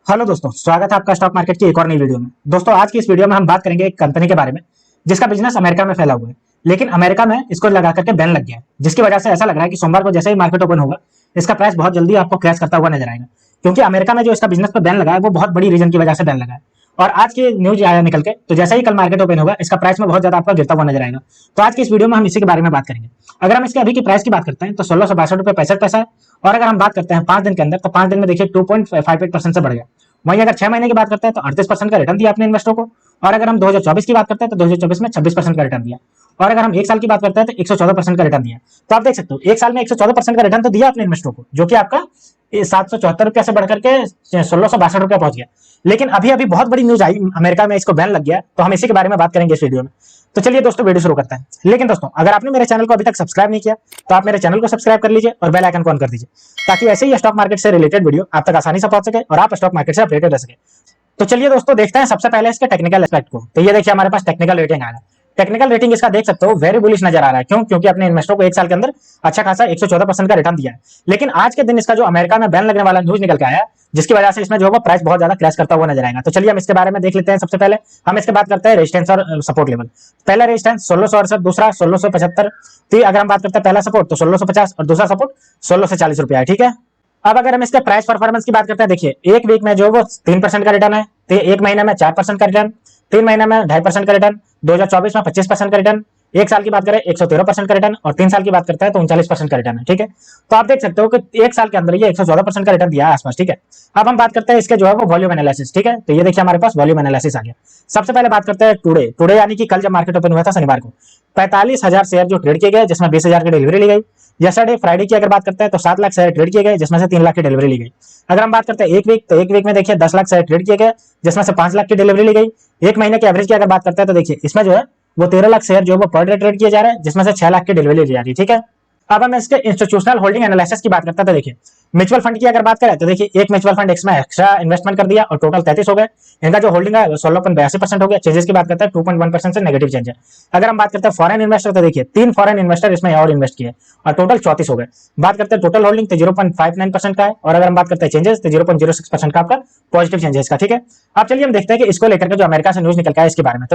Hello दोस्तों, स्वागत है आपका स्टॉक मार्केट की एक और नई वीडियो में। दोस्तों, आज की इस वीडियो में हम बात करेंगे एक कंपनी के बारे में जिसका बिजनेस अमेरिका में फैला हुआ है, लेकिन अमेरिका में इसको लगा करके बैन लग गया है, जिसकी वजह से ऐसा लग रहा है कि सोमवार को जैसे ही मार्केट ओपन होगा इसका प्राइस बहुत जल्दी आपको क्रैश करता हुआ नजर आएगा। क्योंकि अमेरिका में जो इसका बिजनेस पर बैन लगा है वो बहुत बड़ी रीजन की वजह से बैन लगा है। और आज की न्यूज आया निकल के, तो जैसे ही कल मार्केट ओपन होगा इसका प्राइस में बहुत ज्यादा आपका गिरता हुआ नजर आएगा। तो आज की इस वीडियो में हम इसी के बारे में बात करेंगे। अगर हम इसके अभी की प्राइस की बात करते हैं तो 1662 रुपये 65 पैसा है। और अगर हम बात करते हैं 5 दिन के अंदर, तो 5 दिन में देखिए 2.58% से बढ़ गया। वहीं अगर 6 महीने की बात करते हैं तो 38% का रिटर्न दिया अपने इन्वेस्टरों को। और अगर हम 2024 की बात करते हैं तो 2024 में 26% का रिटर्न दिया। और अगर हम एक साल की बात करते हैं तो 114% का रिटर्न दिया। तो आप देख सकते हो एक साल में 114% का रिटर्न तो दिया अपने इन्वेस्टरों को, जो कि आपका 774 रुपया से बढ़कर के 1662 रुपया पहुंच गया। लेकिन अभी अभी बहुत बड़ी न्यूज आई, अमेरिका में इसको बैन लग गया, तो हम इसी के बारे में बात करेंगे इस वीडियो में। तो चलिए दोस्तों, वीडियो शुरू करते हैं। लेकिन दोस्तों, अगर आपने मेरे चैनल को अभी तक सब्सक्राइब नहीं किया तो आप मेरे चैनल को सब्सक्राइब कर लीजिए और बेल आइकन को ऑन कर दीजिए, ताकि ऐसे ही स्टॉक मार्केट से रिलेटेड वीडियो आप तक आसानी से पहुंच सके और आप स्टॉक मार्केट से अपडेटेड रह सके। तो चलिए दोस्तों, देखते हैं सबसे पहले इसके टेक्निकल एस्पेक्ट को। तो ये देखिए हमारे पास टेक्निकल रेटिंग आ रहा है। टेक्निकल रेटिंग इसका देख सकते हो वेरी बुलिश नजर आ रहा है। क्यों? क्योंकि अपने इन्वेस्टर को एक साल के अंदर अच्छा खासा 114% का रिटर्न दिया है। लेकिन आज के दिन इसका जो अमेरिका में बैन लगने वाला न्यूज निकल के आया है, जिसकी वजह से इसमें जो होगा प्राइस बहुत ज्यादा क्रैश करता हुआ नजर आएगा। तो चलिए हम इसके बारे में देख लेते हैं। सबसे पहले हम इसके बात करते हैं रेजिस्टेंस और सपोर्ट लेवल। पहला रेजिस्टेंस 1668, दूसरा 1675। अगर हम बात करते हैं पहला सपोर्ट तो 1650 और दूसरा सपोर्ट 1640 रुपया है। ठीक है। अब अगर हम इसके प्राइस परफॉर्मेंस की बात करते हैं, देखिए एक वीक में जो वो 3% का रिटर्न है, तो एक महीने में 4% का रिटर्न, 3 महीने में 2.5% का रिटर्न, 2024 में 25% का रिटर्न, एक साल की बात करें 113% का रिटर्न, और 3 साल की बात करता है तो 39% का रिटर्न है। ठीक है। तो आप देख सकते हो कि एक साल के अंदर ये 114% का रिटर्न दिया है आसपास। ठीक है। अब हम बात करते हैं इसके जो है वो वॉल्यूम एनालिसिस। ठीक है। तो ये देखिए हमारे पास वॉल्यूम एनालिसिस आ गया। सबसे पहले बात करते हैं टुडे। टुडे यानी कि कल जब मार्केट ओपन हुआ था शनिवार को, 45,000 शेयर जो ट्रेड किए गए, जिसमें 20,000 की डिलीवरी ली गई। यस्टरडे फ्राइडे की अगर बात करते हैं तो 7 लाख शेयर ट्रेड किए गए, जिसमें से 3 लाख की डिलीवरी ली गई। अगर हम बात करते हैं एक वीक, तो एक वीक में देखिए 10 लाख शेयर ट्रेड किए गए, जिसमें से 5 लाख की डिलीवरी ली गई। एक महीने के एवरेज की अगर बात करते हैं तो देखिए इसमें जो है वो 13 लाख शेयर जो है वो पर डे ट्रेड किए जा रहे हैं, जिसमें से 6 लाख की डिलीवरी ली जा रही है। ठीक है। अब हम इसके इंस्टीट्यूशनल होल्डिंग एनालिसिस की बात करते हैं तो देखिए म्यूचुअल फंड की अगर बात करें तो देखिए एक म्यूचुअल फंड इसमें एक्स्ट्रा इन्वेस्टमेंट कर दिया और टोटल 33 हो गए। इनका जो होल्डिंग है 16.82% हो गया। चेंजेस की बात करते हैं 2.1% से नेगेटिव चेंज है। अगर हम बात करते हैं फॉरेन इन्वेस्टर तो देखिए 3 फॉरेन इन्वेस्टर इसमें और इन्वेस्ट किए और टोटल 34 हो गए। बात करते हैं टोटल होल्डिंग तो 0.59% का है। और अगर हम बात करते हैं चेंजेस तो 0.06% का आपका पॉजिटिव चेंजेस का। ठीक है। अब चलिए हम देखते हैं कि इसको लेकर के जो अमेरिका से न्यूज निकल के आया इसके बारे में।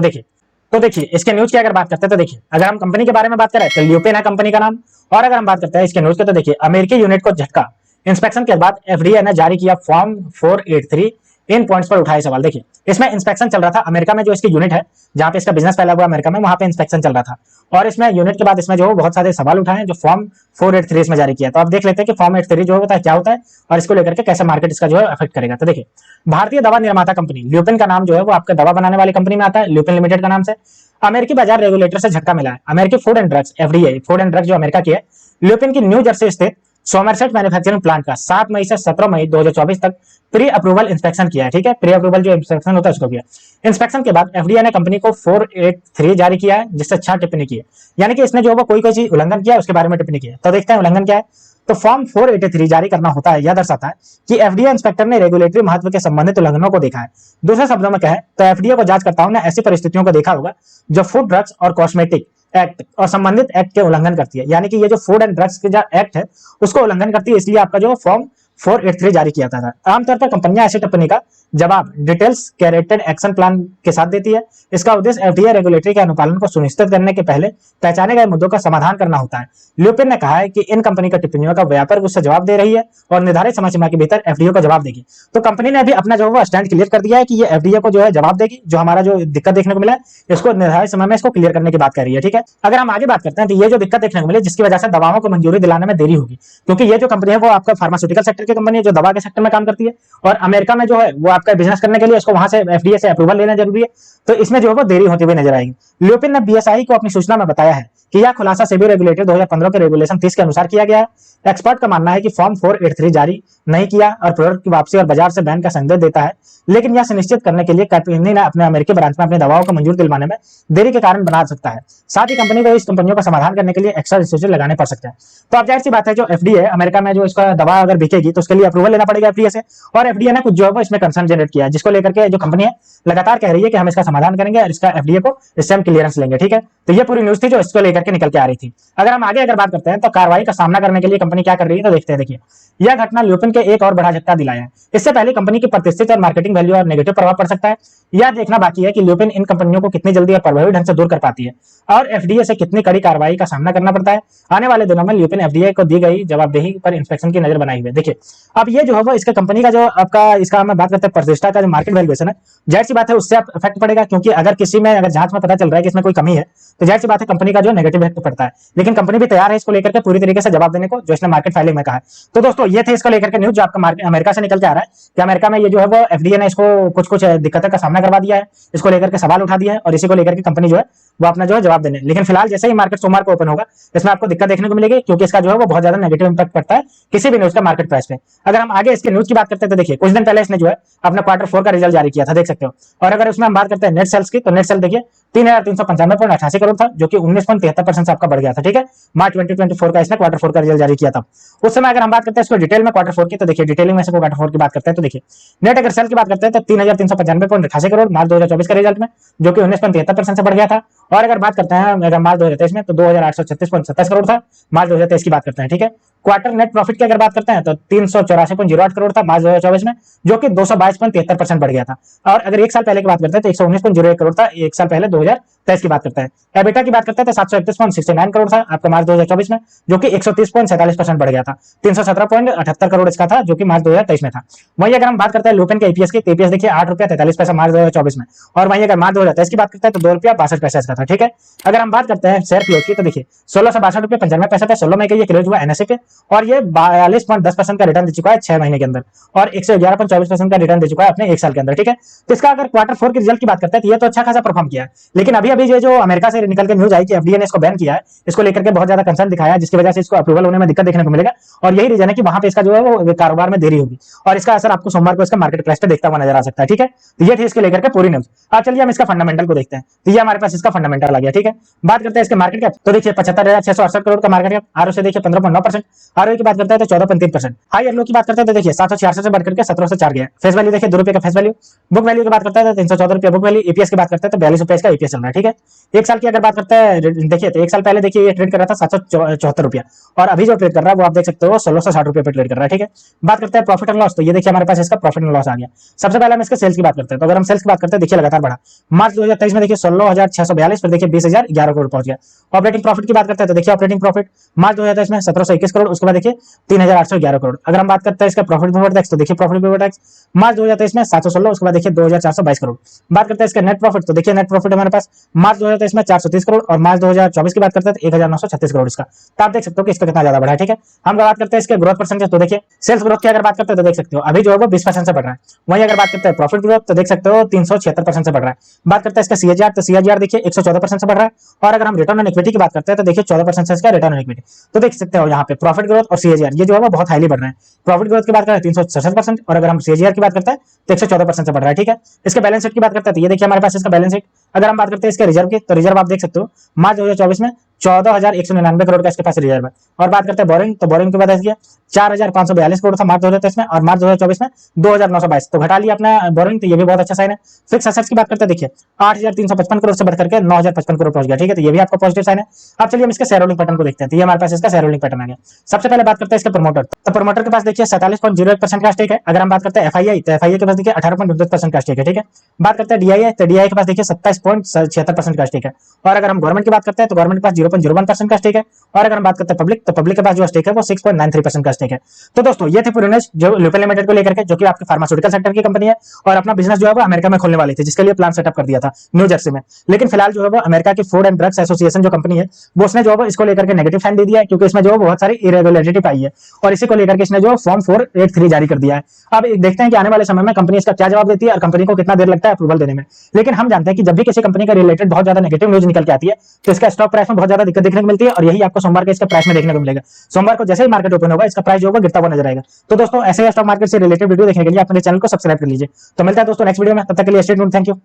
तो देखिए इसके न्यूज की अगर बात करते हैं तो देखिए अगर हम कंपनी के बारे में बात करें तो ल्यूपिन है कंपनी का नाम। और अगर हम बात करते हैं इसके न्यूज के तो देखिए अमेरिकी यूनिट को झटका, इंस्पेक्शन के बाद एफडीए ने जारी किया फॉर्म 483, इन पॉइंट्स पर उठाए सवाल। देखिए इसमें इंस्पेक्शन चल रहा था अमेरिका में, जो इसकी यूनिट है जहां पे इसका बिजनेस फैला हुआ अमेरिका में, वहां पे इंस्पेक्शन चल रहा था। और इसमें यूनिट के बाद इसमें जो बहुत सारे सवाल उठाए जो फॉर्म 483 इसमें जारी किया। तो आप देख लेते हैं कि फॉर्म 83 जो होता है क्या होता है और इसको लेकर के कैसे मार्केट इसका जो है अफेक्ट करेगा। तो देखिए भारतीय दवा निर्माता कंपनी ल्यूपिन का नाम जो है वो आपका दवा बनाने वाली कंपनी में आता है, ल्यूपिन लिमिटेड का नाम से। अमेरिकी बाजार रेगुलेटर से झटका मिला है। अमेरिकी food and drugs FDA, food and drugs जो अमेरिका की है, ल्यूपिन की न्यू जर्सी स्थित सोमरसेट मैन्युफैक्चरिंग प्लांट का 7 मई से 17 मई 2024 तक प्री अप्रूवल इंस्पेक्शन किया है। ठीक है। प्री अप्रूवल जो इंस्पेक्शन होता है उसको किया। इंस्पेक्शन के बाद एफडीए ने कंपनी को 483 जारी किया है, जिससे 6 टिप्पणी की है। यानी कि इसने जो वो कोई चीज उल्लंघन किया है उसके बारे में टिप्पणी की है। तो देखते हैं उल्लंघन क्या है। तो फॉर्म 483 जारी करना होता है, यह दर्शाता है कि एफडीए इंस्पेक्टर ने रेगुलेटरी महत्व के संबंधित उल्लंघनों को देखा है। दूसरे शब्दों में कहे तो एफडीए को जांचकर्ताओं ने ऐसी परिस्थितियों को देखा होगा जो फूड ड्रग्स और कॉस्मेटिक एक्ट और संबंधित एक्ट के उल्लंघन करती है। यानी कि ये जो फूड एंड ड्रग्स के जो एक्ट है उसको उल्लंघन करती है, इसलिए आपका जो फॉर्म 483 जारी किया था। आमतौर पर कंपनियां ऐसी टिप्पणी का जवाब डिटेल्स कैरेटेड एक्शन प्लान के साथ देती है। इसका उद्देश्य एफडीए रेगुलेटरी के अनुपालन को सुनिश्चित करने के पहले पहचाने गए मुद्दों का समाधान करना होता है। ल्यूपिन ने कहा है कि इन कंपनी की टिप्पणियों का व्यापार उससे जवाब दे रही है और निर्धारित समय सीमा के भीतर एफडीए को जवाब देगी। तो कंपनी ने अभी अपना जो है स्टैंड क्लियर कर दिया है कि ये एफडीए को जो है जवाब देगी, जो हमारा जो दिक्कत देखने को मिला है इसको निर्धारित समय में इसको क्लियर करने की बात कर रही है। ठीक है। अगर हम आगे बात करते हैं तो ये जो दिक्कत देखने को मिली जिसकी वजह से दवाओं को मंजूरी दिलाने में देरी होगी, क्योंकि ये जो कंपनी है वो आपका फार्मास्यूटिकल सेक्टर की कंपनी है जो दवा के सेक्टर में काम करती है, और अमेरिका में जो है वो आपका बिजनेस करने के लिए इसको वहां से एफडीए से अप्रूवल लेना जरूरी है। तो इसमें जो है वो देरी होती हुई नजर आएगी। ल्यूपिन ने बीएसआई को अपनी सूचना में बताया है कि यह खुलासा सेबी रेगुलेटर 2015 के रेगुलेशन 30 के अनुसार किया गया है। एक्सपर्ट का मानना है कि फॉर्म 483 जारी नहीं किया और प्रोडक्ट की वापसी और बाजार से बैन का संदेश देता है, लेकिन यह सुनिश्चित करने के लिए कंपनी ने अपने अमेरिकी ब्रांच में अपनी दवाओं को मंजूर दिलवाने में देरी के कारण बना सकता है। साथ ही कंपनी को इस कंपनियों का समाधान करने के लिए एक्स्ट्रा रिसोर्सेज लगाने पड़ सकते हैं। तो अब जाहिर सी बात है जो एफडीए अमेरिका में जो इसका दवा अगर बिकेगी तो उसके लिए अप्रूवल लेना पड़ेगा एफडीए से, और एफडीए ने कुछ जो है इसमें कंसर्न जनरेट किया है, जिसको लेकर के जो कंपनी है लगातार कह रही है कि हम इसका समाधान करेंगे और इसका एफडीए को इससे हम क्लियरेंस लेंगे। ठीक है। तो ये पूरी न्यूज थी जो इसको लेकर लेकर के निकल के आ रही थी। अगर हम आगे बात करते हैं तो कार्रवाई का सामना करने के लिए कंपनी क्या कर रही है, तो देखते हैं। देखिए, यह घटना ल्यूपिन के एक और बड़ा झटका दिलाया है। इससे पहले कंपनी की प्रतिष्ठित और मार्केटिंग वैल्यू और नेगेटिव प्रभाव पड़ सकता है। यह देखना बाकी है कि ल्यूपिन इन कंपनियों को कितनी जल्दी और प्रभावी ढंग से दूर कर पाती है और एफडीए से कितनी कड़ी कार्रवाई का सामना करना पड़ता है। आने वाले दिनों में ल्यूपिन एफडीए को दी गई जवाबदेही पर इंस्पेक्शन की नजर बनाई हुई है। देखिए, अब ये जो है वो इसके कंपनी का जो आपका इसका हम बात करते हैं प्रतिष्ठा का जो मार्केट वैल्यूएशन है, जाहिर सी बात है उससे इफेक्ट पड़ेगा, क्योंकि अगर किसी में अगर जांच में पता चल रहा है कि इसमें कोई कमी है तो जाहिर सी बात है कंपनी का जो नेगेटिव इफेक्ट पड़ता है। लेकिन कंपनी भी तैयार है इसको लेकर के पूरी तरीके से जवाब देने को, जो इसने मार्केट फाइलिंग में कहा है। तो दोस्तों ये थे इसको लेकर के न्यूज जो आपका अमेरिका से निकल के आ रहा है कि अमेरिका में ये जो है वो एफडीए ने इसको कुछ कुछ दिक्कतों का सामना करवा दिया है, इसको लेकर के सवाल उठा दिया है और इसी को लेकर के कंपनी जो है वो अपना जो है जवाब देने। लेकिन फिलहाल जैसे ही मार्केट सोमवार को ओपन होगा इसमें आपको दिक्कत देखने को मिलेगी, क्योंकि इसका जो है वो बहुत ज्यादा नेगेटिव इंपैक्ट पड़ता है किसी भी न्यूज का मार्केट प्राइस पे। अगर हम आगे इसके न्यूज की बात करते हैं तो देखिए, कुछ दिन पहले इसने जो है अपना Q4 का रिजल्ट जारी किया था, देख सकते हो। और अगर उसमें हम बात करते हैं नेट सेल्स की, तो नेट सेल देखिए 3,395.88 करोड़ था, जो कि 19.73% से आपका बढ़ गया था। ठीक है, मार्च 2024 का इसने Q4 का रिजल्ट जारी किया था। उस समय अगर हम बात करते हैं इसको डिटेल में Q4 की, तो देखिए डिटेलिंग में से Q4 की बात करते हैं तो देखिए नेट अगर सेल की बात करते हैं तो 3,395.88 करोड़ मार्च 2024 का रिजल्ट में, जो कि 19.73% से बढ़ गया था। और अगर बात करते हैं अगर मार्च 2023 में, तो 2,836.27 करोड़ था मार्च 2023 की बात करते हैं। ठीक है, क्वार्टर नेट प्रॉफिट की अगर बात करते हैं तो 384.08 करोड़ था मार्च 2024 में, जो कि 222.73% बढ़ गया था। और अगर एक साल पहले की बात करते हैं तो 119.01 करोड़ था एक साल पहले 2023 की बात करते हैं। एबिटा की बात करते हैं तो 731.69 करोड़ था आपका मार्च 2024 में, जो कि 130.47% बढ़ गया था। 317.78 करोड़ इसका था, जो कि मार्च 2023 में था। वहीं अगर हम बात करते हैं लुपिन के ईपीएस की, ईपीएस देखिए 8 रुपया 43 पैसा मार्च 2024 में, और वहीं अगर मार्च 2023 की बात करते हैं तो 2 रुपया 62 पैसा इसका था। ठीक है, अगर हम बात करते हैं शेयर क्लोज की, तो देखिए 16 से 62 रुपये 95 पैसा पे 16 मई के ये क्लोज हुआ एनएसए पे, और ये 42.10% का रिटर्न दे चुका है 6 महीने के अंदर, और 111.24% का रिटर्न दे चुका है अपने एक साल के अंदर। ठीक है, तो इसका अगर Q4 के रिजल्ट की बात करते हैं तो ये तो अच्छा खासा परफॉर्म किया है। लेकिन अभी अभी ये जो अमेरिका से निकल के न्यूज आई कि एफडीए ने इसको बैन किया है, इसको लेकर के बहुत ज्यादा कंसर्न दिखाया है, जिसकी वजह से इसको अप्रूवल होने में दिक्कत देखने को मिलेगा। और यही रीजन है कि वहां पे इसका जो है वो कारोबार में देरी होगी, और इसका असर आपको सोमवार को इसका मार्केट प्राइस पे देखता हुआ नजर आ सकता है। ठीक है, तो ये थी इसके लेकर के पूरी न्यूज। अब चलिए हम इसका फंडामेंटल को देखते हैं। तो ये हमारे पास इसका फंडामेंटल आ गया। ठीक है, बात करते हैं इसके मार्केट कैप, तो देखिए 75,668 करोड़ का मार्केट कैप, आरओ से देखिए 15.9%, आरओई की बात करते हैं तो 14.3%, हाई और लो की बात करते हैं तो देखिए 766 से बढ़कर के 17 से 4 गया। फेस वैल्यू देखिए 2 रुपए का फेस वैल्यू। बुक वैल्यू की बात करते हैं तो 314 रुपए बुक वैल्यू। ईपीएस की बात करते हैं तो 42 रुपए इसका ईपीएस चल रहा है। ठीक है, एक साल की अगर बात करते हैं देखिए तो एक साल पहले देखिए ये ट्रेड कर रहा था 774 रुपया, और अभी जो ट्रेड कर रहा है वो आप देख सकते हो 1660 रुपए पे ट्रेड कर रहा है। ठीक है, बात करते हैं प्रॉफिट एंड लॉस, तो ये देखिए हमारे पास इसका प्रॉफिट एंड लॉस आ गया। सबसे पहले हम इसके सेल्स की बात करते हैं, तो अगर हम सेल्स की बात करते हैं देखिए लगातार बढ़ा, मार्च 2023 में देखिए 16,642 फिर देखिए 20,011 करोड़ पहुंच गया। ऑपरेटिंग प्रॉफिट की बात करते हैं तो देखिए ऑपरेटिंग प्रॉफिट मार्च 2023 में 1721 करोड़, उसके बाद देखिए 3,811 करोड़। अगर हम बात करते हैं इसका प्रॉफिट बिफोर टैक्स, तो देखिए प्रॉफिट बिफोर टैक्स मार्च 2023 में 716, उसके बाद देखिए 2,422 करोड़। बात करते हैं इसका नेट प्रॉफिट, तो देखिए नेट प्रॉफिट हमारे पास मार्च 2023 में 430 करोड़, और मार्च 2024 की बात करते हैं तो 1,936 करोड़ इसका। तो आप देख सकते हो कि इसका कितना ज्यादा बढ़ा है। ठीक है, हम बात करते हैं इसके ग्रोथ परसेंटेज, तो देखिए सेल्स ग्रोथ की अगर बात करते हैं तो देख सकते हो अभी जो है वो 20% से बढ़ रहा है। वहीं अगर बात करते हैं प्रॉफिट ग्रोथ, तो देख सकते हो 376% से बढ़ रहा है। बात करते हैं इसका सीएजीआर, तो सीएजीआर देखिए 114% से बढ़ रहा है। और अगर हम रिटर्न ऑन इक्विटी की बात करते हैं तो देखिए 14% से इसका रिटर्न ऑन इक्विटी। तो देख सकते हो यहाँ पे प्रॉफिट ग्रोथ और सीएजीआर ये जो है वो बहुत हाईली बढ़ रहा है। प्रॉफिट ग्रोथ की बात करें 367%, और अगर हम सीएजीआर की बात करते हैं तो 114% से बढ़ रहा है। ठीक है, इसके बैलेंस शीट की बात करते हैं तो ये देखिए हमारे पास इसका बैलेंस शीट। अगर हम बात करते हैं इसके रिजर्व की, तो रिजर्व आप देख सकते हो मार्च 2024 में 14,199 करोड़ का इसके पास रिजर्व है। और बात करते हैं बोरिंग, तो बोरिंग की बात है 4,542 करोड़ था मार्च 2023 में, और मार्च 2024 में 2,922, तो घटा लिया अपना बोरिंग, तो ये भी बहुत अच्छा साइन है। फिक्स एसेट्स की बात करते हैं देखिए 8,355 करोड़ से बढ़कर के 9,055 करोड़ पहुंच गया। ठीक है, तो ये भी आपका पॉजिटिव साइन है। अब चलिए हम इसके शेयर होल्डिंग पैटर्न को देखते हैं। तो ये हमारे पास इसका शेयर होल्डिंग पैटर्न आ गया। सबसे पहले बात करते हैं इसके प्रमोटर, तो प्रमोटर के पास देखिए 47.01% का स्टेक है। अगर हम बात करते हैं एफआईआई, तो एफआईआई के पास देखिए 18.29% का स्टेक है। ठीक है, बात करते हैं डीआईआई, तो डीआईआई के पास देखिए 27.76% का स्टेक है। और अगर हम गवर्नमेंट की बात करते हैं तो गवर्नमेंट के पास 0.01% का स्टेक है। और अगर हम बात करते हैं पब्लिक, तो पब्लिक के पास जो स्टेक है वो 6.93% का स्टेक है। तो दोस्तों ये थे पूरी न्यूज़ जो लुपिन लिमिटेड को लेकर के, जो कि आपके फार्मास्यूटिकल सेक्टर की कंपनी है और अपना बिजनेस जो है वो अमेरिका में खोलने वाली थी, जिसके लिए प्लान सेटअप कर दिया था न्यू जर्सी में। लेकिन फिलहाल जो है वो अमेरिका की फूड एंड ड्रग्स एसोसिएशन जो कंपनी है वो उसने जो है इसको लेकर के नेगेटिव साइन दे दिया है, क्योंकि इसमें जो बहुत सारी इरेगुलरिटी पाई है, और इसी को लेकर के इसने जो फॉर्म 483 जारी कर दिया है। अब देखते हैं कि आने वाले समय में कंपनी इसका क्या जवाब देती है और कंपनी को कितना देर लगता है अप्रूवल देने में। लेकिन हम जानते हैं कि जब भी किसी कंपनी का रिलेटेड बहुत ज्यादा नेगेटिव न्यूज निकल के आती है तो इसका स्टॉक प्राइस में बहुत ज्यादा दिक्कत देखने को मिलती है, और यही आपको सोमवार के इसका प्राइस में देखने को मिलेगा। सोमवार को जैसे ही मार्केट ओपन होगा इसका प्राइस जो होगा गिरता हुआ नजर आएगा। तो दोस्तों ऐसे ही स्टॉक मार्केट से रिलेटेड वीडियो देखने के लिए अपने चैनल को सब्सक्राइब कर लीजिए। तो मिलता है दोस्तों नेक्स्ट वीडियो में, तब तक के लिए स्टे ट्यून्ड, थैंक यू।